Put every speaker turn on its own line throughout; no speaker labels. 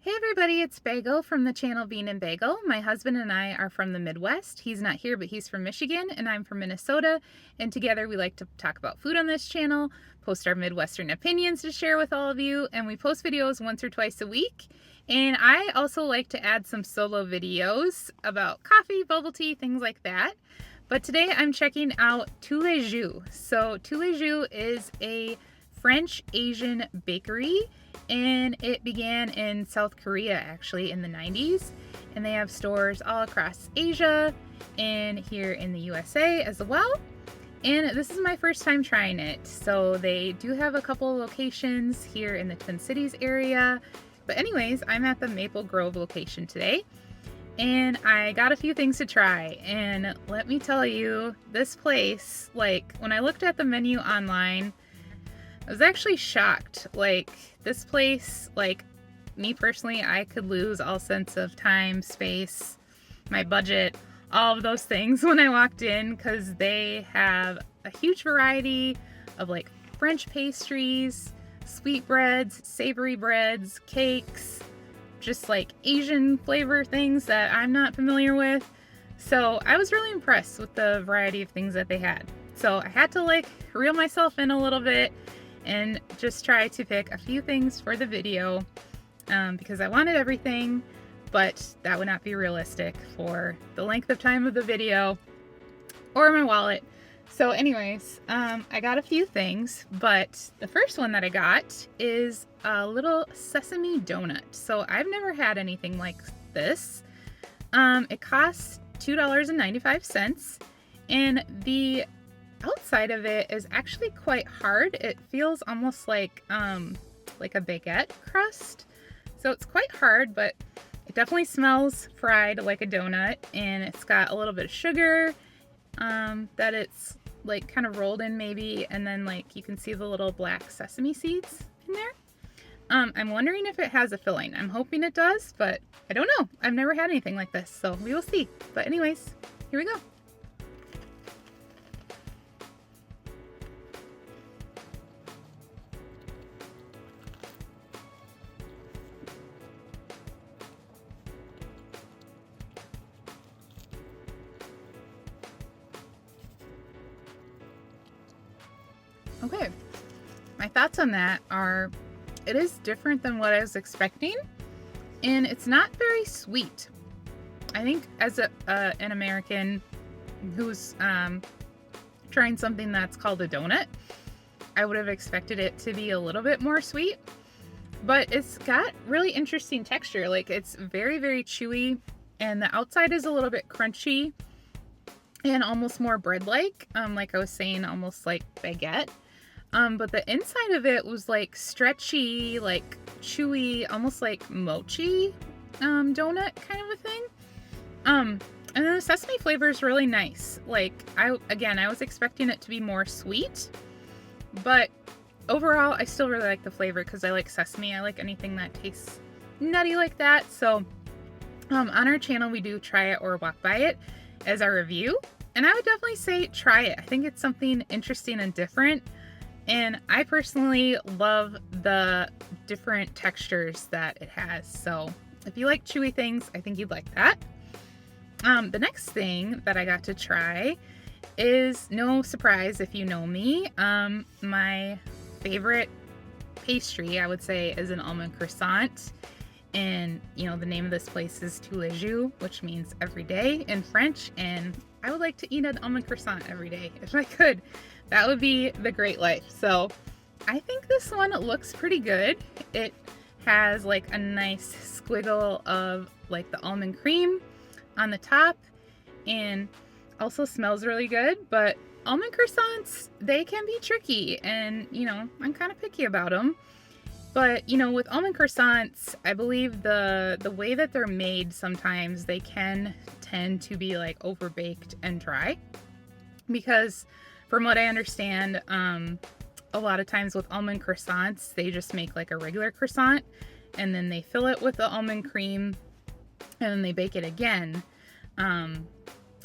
Hey everybody, it's Bagel from the channel Bean and Bagel. My husband and I are from the Midwest. He's not here, but he's from Michigan, and I'm from Minnesota. And together we like to talk about food on this channel, post our Midwestern opinions to share with all of you, and we post videos once or twice a week. And I also like to add some solo videos about coffee, bubble tea, things like that. But today I'm checking out Tous les Jours. So Tous les Jours is a French Asian bakery, and it began in South Korea actually in the 90s, and they have stores all across Asia and here in the USA as well. And this is my first time trying it. So they do have a couple locations here in the Twin Cities area, but anyways, I'm at the Maple Grove location today, and I got a few things to try. And let me tell you, this place, like when I looked at the menu online, I was actually shocked. Like, this place, like, me personally, I could lose all sense of time, space, my budget, all of those things when I walked in, because they have a huge variety of like French pastries, sweetbreads, savory breads, cakes, just like Asian flavor things that I'm not familiar with. So I was really impressed with the variety of things that they had. So I had to like reel myself in a little bit and just try to pick a few things for the video, because I wanted everything, but that would not be realistic for the length of time of the video or my wallet. So anyways, I got a few things, but the first one that I got is a little sesame donut. So I've never had anything like this. It costs $2.95, and the outside of it is actually quite hard. It feels almost like a baguette crust. So it's quite hard, but it definitely smells fried like a donut, and it's got a little bit of sugar that it's like kind of rolled in maybe, and then like you can see the little black sesame seeds in there. I'm wondering if it has a filling. I'm hoping it does, but I don't know. I've never had anything like this, so we will see. But anyways, here we go. Okay, my thoughts on that are, it is different than what I was expecting, and it's not very sweet. I think as an American who's trying something that's called a donut, I would have expected it to be a little bit more sweet, but it's got really interesting texture. Like, it's very, very chewy, and the outside is a little bit crunchy and almost more bread-like, like I was saying, almost like baguette. But the inside of it was like stretchy, like chewy, almost like mochi donut kind of a thing. And then the sesame flavor is really nice. Like, I was expecting it to be more sweet, but overall I still really like the flavor because I like sesame. I like anything that tastes nutty like that. So on our channel we do try it or walk by it as our review, and I would definitely say try it. I think it's something interesting and different. And I personally love the different textures that it has. So if you like chewy things, I think you'd like that. The next thing that I got to try is, no surprise if you know me, my favorite pastry, I would say, is an almond croissant. And, you know, the name of this place is Tous les Jours, which means every day in French. And I would like to eat an almond croissant every day if I could. That would be the great life. So I think this one looks pretty good. It has like a nice squiggle of like the almond cream on the top, and also smells really good. But almond croissants, they can be tricky, and you know, I'm kind of picky about them. But you know, with almond croissants, I believe the way that they're made, sometimes they can tend to be like overbaked and dry, because from what I understand, a lot of times with almond croissants, they just make like a regular croissant, and then they fill it with the almond cream, and then they bake it again,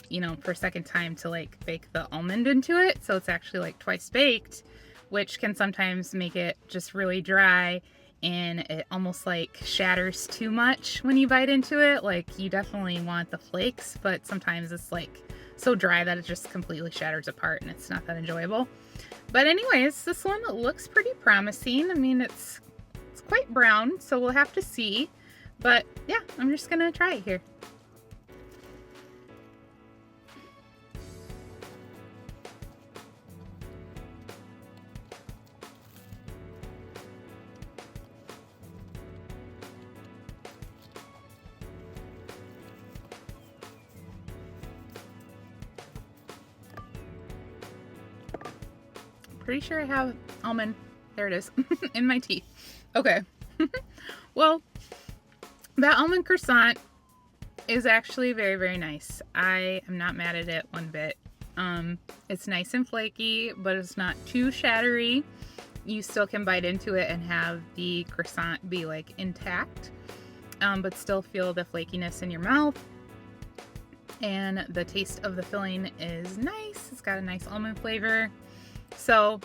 you know, for a second time to like bake the almond into it. So it's actually like twice baked, which can sometimes make it just really dry and it almost like shatters too much when you bite into it. Like, you definitely want the flakes, but sometimes it's like so dry that it just completely shatters apart and it's not that enjoyable. But anyways, this one looks pretty promising. I mean, it's quite brown, so we'll have to see. But yeah, I'm just gonna try it here. Pretty sure I have almond, there it is, in my teeth. Okay. Well, that almond croissant is actually very, very nice. I am not mad at it one bit. It's nice and flaky, but it's not too shattery. You still can bite into it and have the croissant be like intact, but still feel the flakiness in your mouth. And the taste of the filling is nice. It's got a nice almond flavor. So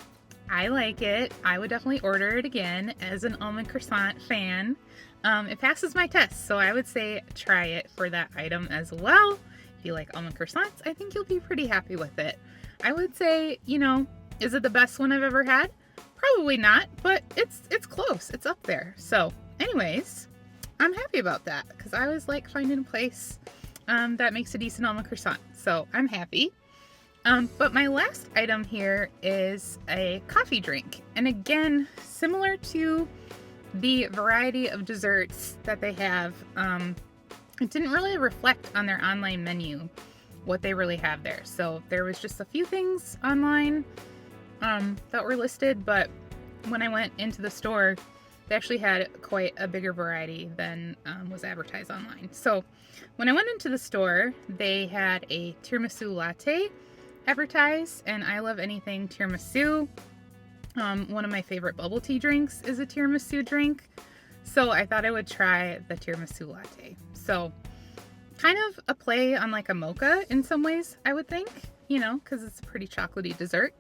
I like it. I would definitely order it again as an almond croissant fan. It passes my test, so I would say try it for that item as well. If you like almond croissants, I think you'll be pretty happy with it. I would say, you know, is it the best one I've ever had? Probably not, but it's close. It's up there. So anyways, I'm happy about that because I always like finding a place that makes a decent almond croissant. So I'm happy. But my last item here is a coffee drink. And again, similar to the variety of desserts that they have, it didn't really reflect on their online menu what they really have there. So there was just a few things online that were listed, but when I went into the store, they actually had quite a bigger variety than was advertised online. So when I went into the store, they had a tiramisu latte advertised, and I love anything tiramisu. One of my favorite bubble tea drinks is a tiramisu drink, so I thought I would try the tiramisu latte. So kind of a play on like a mocha in some ways, I would think, you know, because it's a pretty chocolatey dessert.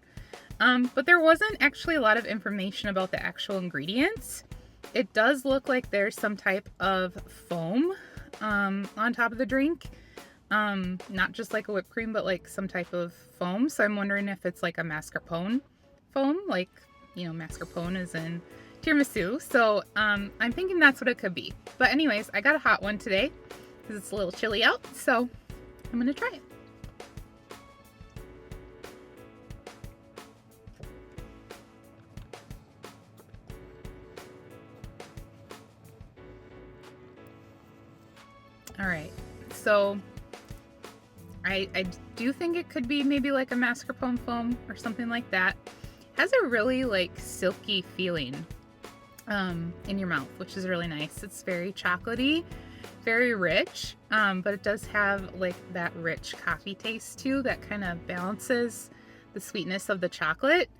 But there wasn't actually a lot of information about the actual ingredients. It does look like there's some type of foam on top of the drink. Not just like a whipped cream, but like some type of foam. So I'm wondering if it's like a mascarpone foam, like, you know, mascarpone is in tiramisu. So I'm thinking that's what it could be. But anyways, I got a hot one today because it's a little chilly out. So I'm gonna try it. All right, so I do think it could be maybe like a mascarpone foam or something like that. Has a really like silky feeling in your mouth, which is really nice. It's very chocolatey, very rich, but it does have like that rich coffee taste too that kind of balances the sweetness of the chocolate.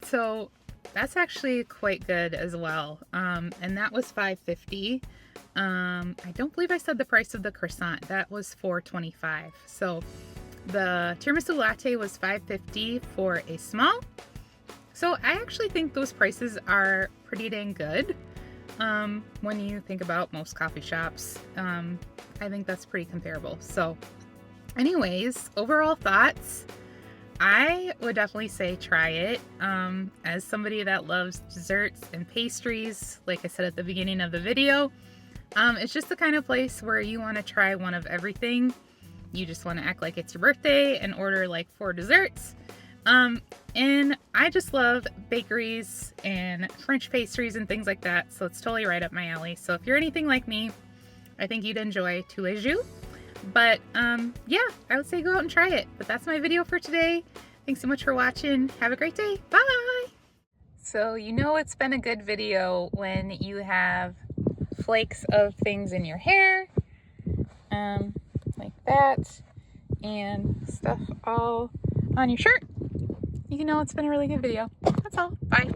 So that's actually quite good as well. And that was $5.50. I don't believe I said the price of the croissant. That was $4.25. So the tiramisu latte was $5.50 for a small. So I actually think those prices are pretty dang good. When you think about most coffee shops, I think that's pretty comparable. So anyways, overall thoughts, I would definitely say try it. As somebody that loves desserts and pastries, like I said at the beginning of the video, it's just the kind of place where you want to try one of everything. You just want to act like it's your birthday and order like 4 desserts. And I just love bakeries and French pastries and things like that, so it's totally right up my alley. So if you're anything like me, I think you'd enjoy Tous les Jours. But yeah, I would say go out and try it. But that's my video for today. Thanks so much for watching. Have a great day. Bye! So you know it's been a good video when you have flakes of things in your hair, like that, and stuff all on your shirt. You know it's been a really good video. That's all. Bye.